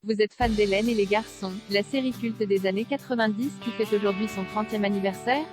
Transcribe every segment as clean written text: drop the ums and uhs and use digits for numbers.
Vous êtes fan d'Hélène et les garçons, la série culte des années 90 qui fête aujourd'hui son 30e anniversaire?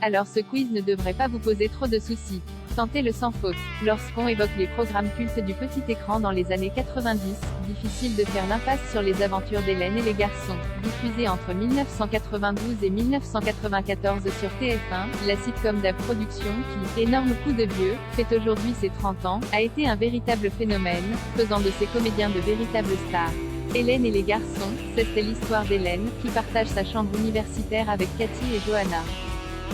Alors ce quiz ne devrait pas vous poser trop de soucis. Tentez-le sans faute. Lorsqu'on évoque les programmes cultes du petit écran dans les années 90, difficile de faire l'impasse sur les aventures d'Hélène et les garçons. Diffusée entre 1992 et 1994 sur TF1, la sitcom d'A Production qui, énorme coup de vieux, fête aujourd'hui ses 30 ans, a été un véritable phénomène, faisant de ses comédiens de véritables stars. Hélène et les garçons, c'est l'histoire d'Hélène, qui partage sa chambre universitaire avec Cathy et Johanna.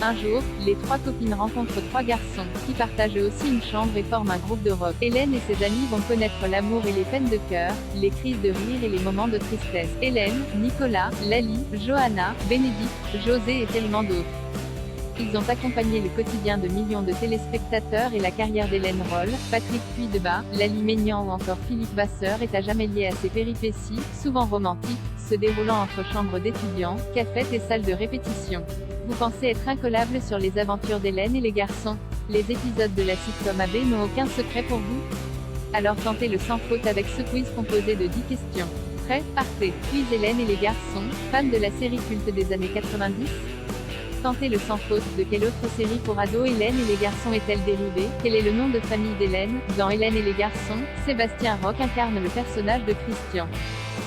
Un jour, les trois copines rencontrent trois garçons, qui partagent eux aussi une chambre et forment un groupe de rock. Hélène et ses amis vont connaître l'amour et les peines de cœur, les crises de rire et les moments de tristesse. Hélène, Nicolas, Lali, Johanna, Bénédicte, José et tellement d'autres. Ils ont accompagné le quotidien de millions de téléspectateurs et la carrière d'Hélène Roll, Patrick Puydebas, Lali Meignan ou encore Philippe Vasseur est à jamais liée à ses péripéties, souvent romantiques, se déroulant entre chambres d'étudiants, cafettes et salles de répétition. Vous pensez être incollable sur les aventures d'Hélène et les garçons? Les épisodes de la sitcom AB n'ont aucun secret pour vous? Alors tentez-le sans faute avec ce quiz composé de 10 questions. Prêt? Partez! Quiz Hélène et les garçons, fans de la série culte des années 90? Tentez-le sans faute. De quelle autre série pour ados Hélène et les garçons est-elle dérivée? Quel est le nom de famille d'Hélène? Dans Hélène et les garçons, Sébastien Roch incarne le personnage de Christian.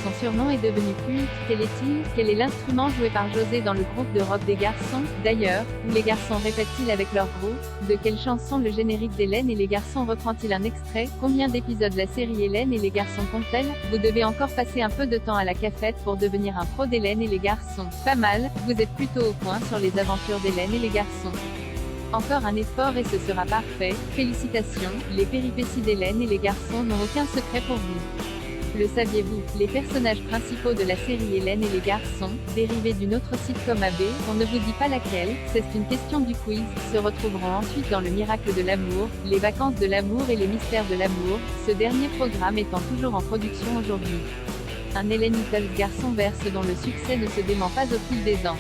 Son surnom est devenu culte. Quel est-il? Quel est l'instrument joué par José dans le groupe de rock des garçons? D'ailleurs, où les garçons répètent-ils avec leur groupe? De quelle chanson le générique d'Hélène et les garçons reprend-il un extrait? Combien d'épisodes la série Hélène et les garçons compte-t-elle? Vous devez encore passer un peu de temps à la cafette pour devenir un pro d'Hélène et les garçons. Pas mal, vous êtes plutôt au point sur les aventures d'Hélène et les garçons. Encore un effort et ce sera parfait. Félicitations, les péripéties d'Hélène et les garçons n'ont aucun secret pour vous. Le saviez-vous? Les personnages principaux de la série Hélène et les garçons, dérivés d'une autre sitcom AB, on ne vous dit pas laquelle, c'est une question du quiz, se retrouveront ensuite dans Le Miracle de l'amour, Les Vacances de l'amour et Les Mystères de l'amour, ce dernier programme étant toujours en production aujourd'hui. Un Hélène Little garçon verse dont le succès ne se dément pas au fil des ans.